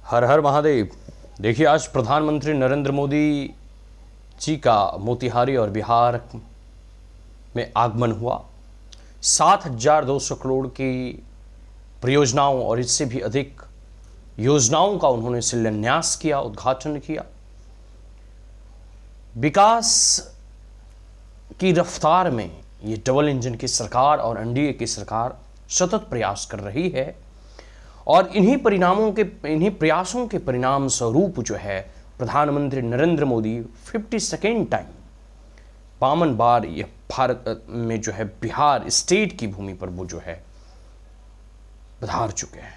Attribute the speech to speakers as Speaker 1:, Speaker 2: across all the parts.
Speaker 1: हर हर महादेव। देखिए, आज प्रधानमंत्री नरेंद्र मोदी जी का मोतिहारी और बिहार में आगमन हुआ। 7,200 करोड़ की परियोजनाओं और इससे भी अधिक योजनाओं का उन्होंने शिलान्यास किया, उद्घाटन किया। विकास की रफ्तार में ये डबल इंजन की सरकार और एनडीए की सरकार सतत प्रयास कर रही है और इन्हीं प्रयासों के परिणाम स्वरूप जो है प्रधानमंत्री नरेंद्र मोदी 52nd टाइम 52 बार ये भारत में जो है बिहार स्टेट की भूमि पर वो जो है पधार चुके हैं।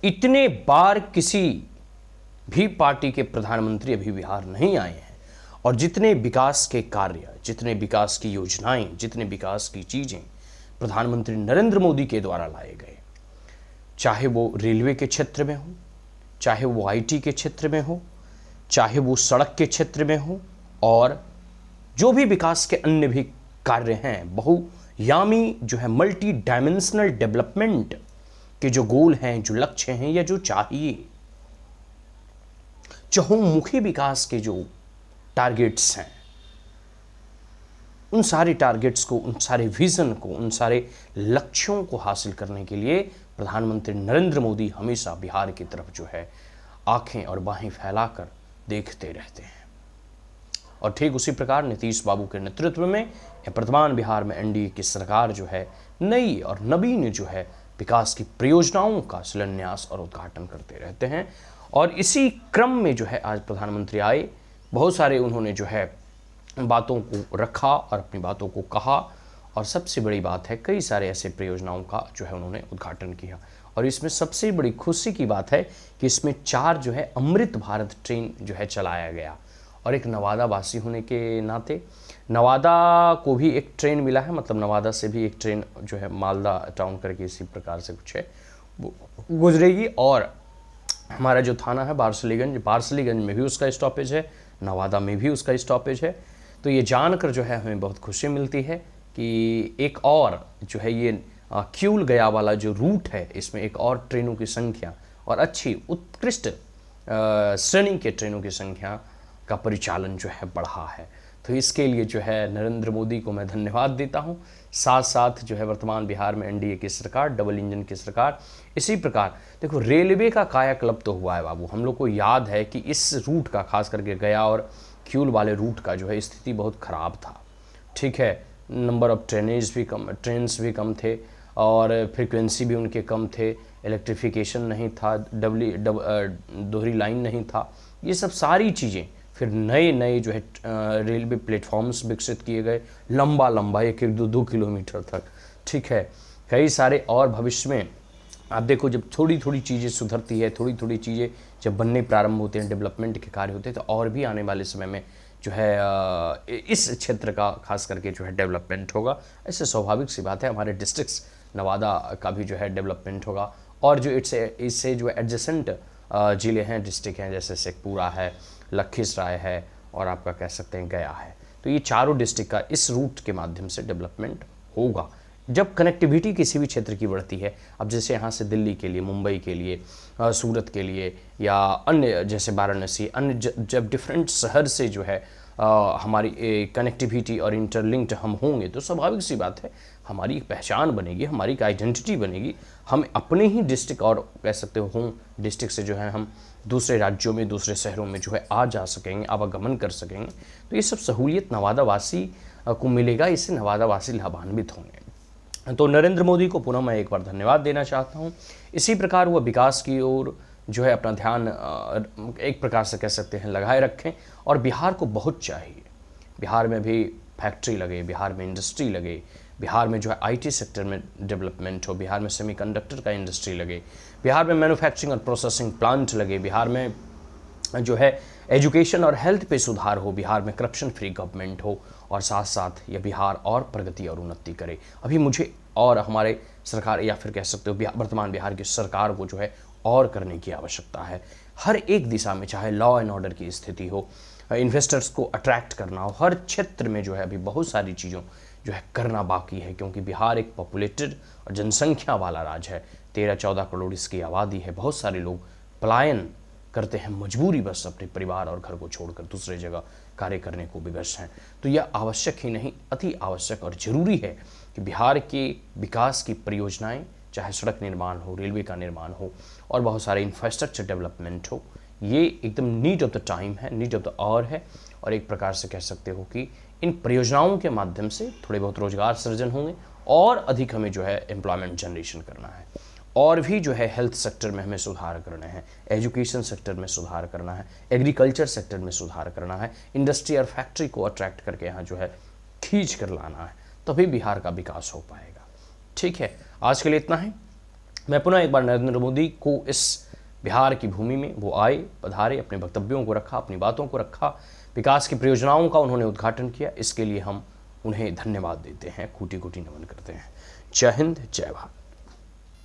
Speaker 1: इतने बार किसी भी पार्टी के प्रधानमंत्री अभी बिहार नहीं आए हैं और जितने विकास के कार्य, जितने विकास की योजनाएं, जितने विकास की चीजें प्रधानमंत्री नरेंद्र मोदी के द्वारा लाए गए, चाहे वो रेलवे के क्षेत्र में हो, चाहे वो आईटी के क्षेत्र में हो, चाहे वो सड़क के क्षेत्र में हो, और जो भी विकास के अन्य भी कार्य हैं, बहुयामी जो है मल्टी डायमेंशनल डेवलपमेंट के जो गोल हैं, जो लक्ष्य हैं, या जो चाहिए चहुमुखी विकास के जो टारगेट्स हैं, उन सारे टारगेट्स को, उन सारे विजन को, उन सारे लक्ष्यों को हासिल करने के लिए प्रधानमंत्री नरेंद्र मोदी हमेशा बिहार की तरफ जो है आंखें और बाहें फैलाकर देखते रहते हैं। और ठीक उसी प्रकार नीतीश बाबू के नेतृत्व में वर्तमान बिहार में एनडीए की सरकार जो है नई और नवीन जो है विकास की परियोजनाओं का शिलान्यास और उद्घाटन करते रहते हैं। और इसी क्रम में जो है आज प्रधानमंत्री आए, बहुत सारे उन्होंने जो है बातों को रखा और अपनी बातों को कहा, और सबसे बड़ी बात है कई सारे ऐसे परियोजनाओं का जो है उन्होंने उद्घाटन किया। और इसमें सबसे बड़ी खुशी की बात है कि इसमें 4 जो है अमृत भारत ट्रेन जो है चलाया गया। और एक नवादा वासी होने के नाते नवादा को भी एक ट्रेन मिला है, मतलब नवादा से भी एक ट्रेन जो है मालदा टाउन करके इसी प्रकार से कुछ है वो गुजरेगी। और हमारा जो थाना है बारसलीगंज में भी उसका स्टॉपेज है, नवादा में भी उसका स्टॉपेज है। तो ये जानकर जो है हमें बहुत खुशी मिलती है कि एक और जो है ये क्यूल गया वाला जो रूट है, इसमें एक और ट्रेनों की संख्या और अच्छी उत्कृष्ट श्रेणी के ट्रेनों की संख्या का परिचालन जो है बढ़ा है। तो इसके लिए जो है नरेंद्र मोदी को मैं धन्यवाद देता हूँ। साथ साथ जो है वर्तमान बिहार में एनडीए की सरकार, डबल इंजन की सरकार, इसी प्रकार देखो रेलवे का कायाकल्प तो हुआ है बाबू। हम लोग को याद है कि इस रूट का, खास करके गया और क्यूल वाले रूट का जो है स्थिति बहुत ख़राब था। ठीक है, नंबर ऑफ ट्रेन्स भी कम थे और फ्रीक्वेंसी भी उनके कम थे, इलेक्ट्रिफिकेशन नहीं था, दोहरी लाइन नहीं था, ये सब सारी चीज़ें। फिर नए जो है रेलवे प्लेटफॉर्म्स विकसित किए गए, लंबा 1-2 किलोमीटर तक। ठीक है, कई सारे, और भविष्य में आप देखो जब थोड़ी थोड़ी चीज़ें सुधरती है, थोड़ी थोड़ी चीज़ें जब बनने प्रारंभ होते हैं, डेवलपमेंट के कार्य होते हैं, तो और भी आने वाले समय में जो है इस क्षेत्र का खास करके जो है डेवलपमेंट होगा। ऐसे स्वाभाविक सी बात है, हमारे डिस्ट्रिक्ट्स नवादा का भी जो है डेवलपमेंट होगा। और जो इससे जो एडजेसेंट ज़िले हैं, डिस्ट्रिक्ट हैं, जैसे शेखपुरा है, लखीसराय है और आपका कह सकते हैं गया है, तो ये चारों डिस्ट्रिक्ट का इस रूट के माध्यम से डेवलपमेंट होगा। जब कनेक्टिविटी किसी भी क्षेत्र की बढ़ती है, अब जैसे यहाँ से दिल्ली के लिए, मुंबई के लिए, सूरत के लिए, या अन्य जैसे वाराणसी, अन्य जब डिफरेंट शहर से जो है हमारी कनेक्टिविटी और इंटरलिंक्ड हम होंगे, तो स्वाभाविक सी बात है हमारी एक पहचान बनेगी, हमारी एक आइडेंटिटी बनेगी। हम अपने ही डिस्ट्रिक्ट और कह सकते हो होम डिस्ट्रिक्ट से जो है हम दूसरे राज्यों में, दूसरे शहरों में जो है आ जा सकेंगे, आवागमन कर सकेंगे। तो ये सब सहूलियत नवादा वासी को मिलेगा, इससे नवादा वासी लाभान्वित होंगे। तो नरेंद्र मोदी को पुनः मैं एक बार धन्यवाद देना चाहता हूँ। इसी प्रकार वह विकास की ओर जो है अपना ध्यान एक प्रकार से कह सकते हैं लगाए रखें। और बिहार को बहुत चाहिए, बिहार में भी फैक्ट्री लगे, बिहार में इंडस्ट्री लगे, बिहार में जो है आईटी सेक्टर में डेवलपमेंट हो, बिहार में सेमीकंडक्टर का इंडस्ट्री लगे, बिहार में मैन्युफैक्चरिंग और प्रोसेसिंग प्लांट लगे, बिहार में जो है एजुकेशन और हेल्थ पे सुधार हो, बिहार में करप्शन फ्री गवर्नमेंट हो, और साथ साथ यह बिहार और प्रगति और उन्नति करे। अभी मुझे और हमारे सरकार, या फिर कह सकते हो वर्तमान बिहार की सरकार को जो है और करने की आवश्यकता है। हर एक दिशा में, चाहे लॉ एंड ऑर्डर की स्थिति हो, इन्वेस्टर्स को अट्रैक्ट करना हो, हर क्षेत्र में जो है अभी बहुत सारी चीज़ों जो है करना बाकी है, क्योंकि बिहार एक पॉपुलेटेड और जनसंख्या वाला राज्य है। 13-14 करोड़ इसकी आबादी है, बहुत सारे लोग पलायन करते हैं, मजबूरी बस अपने परिवार और घर को छोड़कर दूसरे जगह कार्य करने को विवश हैं। तो यह आवश्यक ही नहीं, अति आवश्यक और ज़रूरी है कि बिहार के विकास की परियोजनाएं, चाहे सड़क निर्माण हो, रेलवे का निर्माण हो और बहुत सारे इंफ्रास्ट्रक्चर डेवलपमेंट हो, ये एकदम नीड ऑफ द टाइम है, नीड ऑफ द आवर है। और एक प्रकार से कह सकते हो कि इन परियोजनाओं के माध्यम से थोड़े बहुत रोजगार सृजन होंगे और अधिक हमें जो है एम्प्लॉयमेंट जनरेशन करना है। और भी जो है हेल्थ सेक्टर में हमें सुधार करने हैं, एजुकेशन सेक्टर में सुधार करना है, एग्रीकल्चर सेक्टर में सुधार करना है, इंडस्ट्री और फैक्ट्री को अट्रैक्ट करके यहाँ जो है खींच कर लाना है, तभी बिहार का विकास हो पाएगा। ठीक है, आज के लिए इतना ही। मैं पुनः एक बार नरेंद्र मोदी को इस बिहार की भूमि में वो आए, पधारे, अपने वक्तव्यों को रखा, अपनी बातों को रखा, विकास की परियोजनाओं का उन्होंने उद्घाटन किया, इसके लिए हम उन्हें धन्यवाद देते हैं, कोटि कोटि नमन करते हैं। जय हिंद, जय भारत।